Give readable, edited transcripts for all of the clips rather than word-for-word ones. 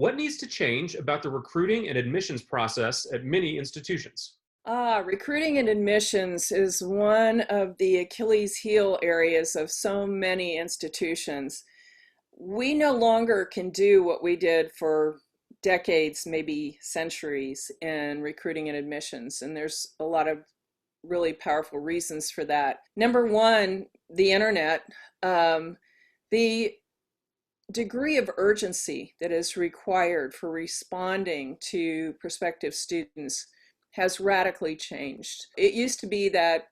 What needs to change about the recruiting and admissions process at many institutions? Recruiting and admissions is one of the Achilles heel areas of so many institutions. We no longer can do what we did for decades, maybe centuries, in recruiting and admissions, and there's a lot of really powerful reasons for that. Number one, the internet. The degree of urgency that is required for responding to prospective students has radically changed. It used to be that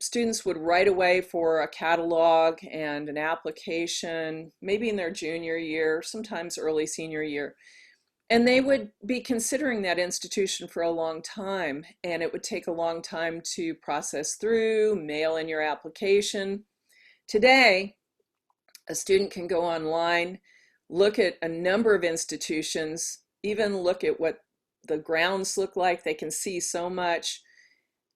students would write away for a catalog and an application, maybe in their junior year, sometimes early senior year. And they would be considering that institution for a long time, and it would take a long time to process through, mail in your application. Today, a student can go online, look at a number of institutions, even look at what the grounds look like. They can see so much,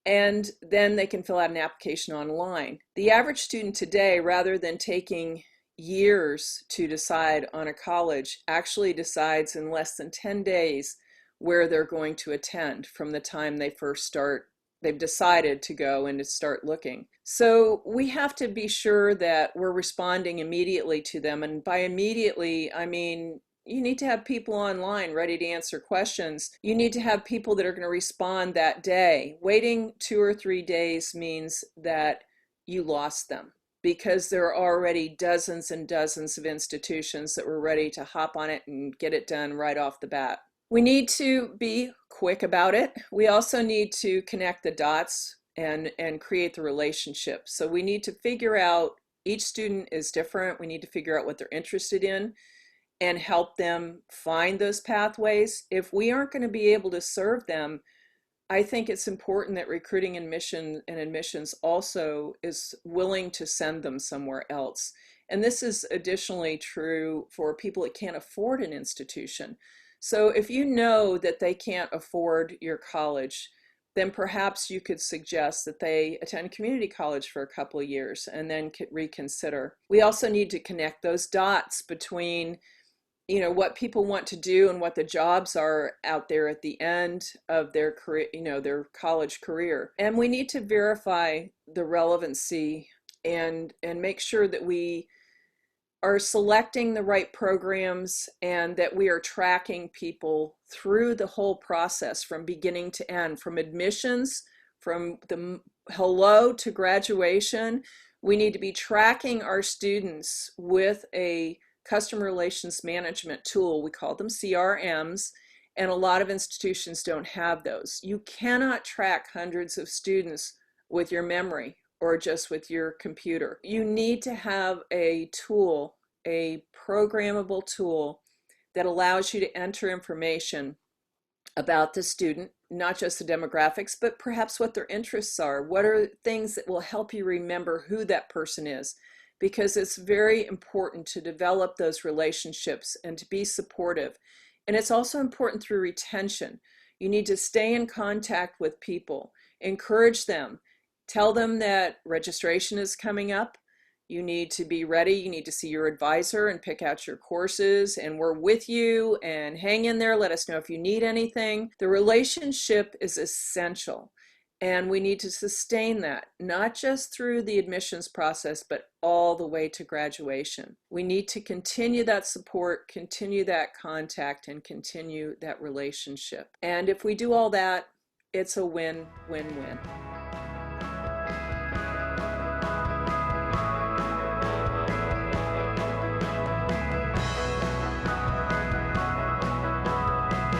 and then they can fill out an application online. The average student today, rather than taking years to decide on a college, actually decides in less than 10 days where they're going to attend from the time they first start. They've decided to go and to start looking. So we have to be sure that we're responding immediately to them. And by immediately, I mean, you need to have people online ready to answer questions. You need to have people that are going to respond that day. Waiting 2 or 3 days means that you lost them, because there are already dozens and dozens of institutions that were ready to hop on it and get it done right off the bat. We need to be quick about it. We also need to connect the dots and create the relationship. So we need to figure out, each student is different. We need to figure out what they're interested in and help them find those pathways. If we aren't going to be able to serve them, I think it's important that recruiting and admissions also is willing to send them somewhere else. And this is additionally true for people that can't afford an institution. So if you know that they can't afford your college, then perhaps you could suggest that they attend community college for a couple of years and then reconsider. We also need to connect those dots between what people want to do and what the jobs are out there at the end of their career, their college career. And we need to verify the relevancy and make sure that we are selecting the right programs and that we are tracking people through the whole process from beginning to end, from admissions, from the hello to graduation. We need to be tracking our students with a customer relations management tool. We call them CRMs, and a lot of institutions don't have those. You cannot track hundreds of students with your memory or just with your computer. You need to have a tool, a programmable tool that allows you to enter information about the student, not just the demographics, but perhaps what their interests are. What are things that will help you remember who that person is? Because it's very important to develop those relationships and to be supportive. And it's also important through retention. You need to stay in contact with people, encourage them, tell them that registration is coming up. You need to be ready. You need to see your advisor and pick out your courses, and we're with you, and hang in there. Let us know if you need anything. The relationship is essential, and we need to sustain that, not just through the admissions process, but all the way to graduation. We need to continue that support, continue that contact, and continue that relationship. And if we do all that, it's a win-win-win.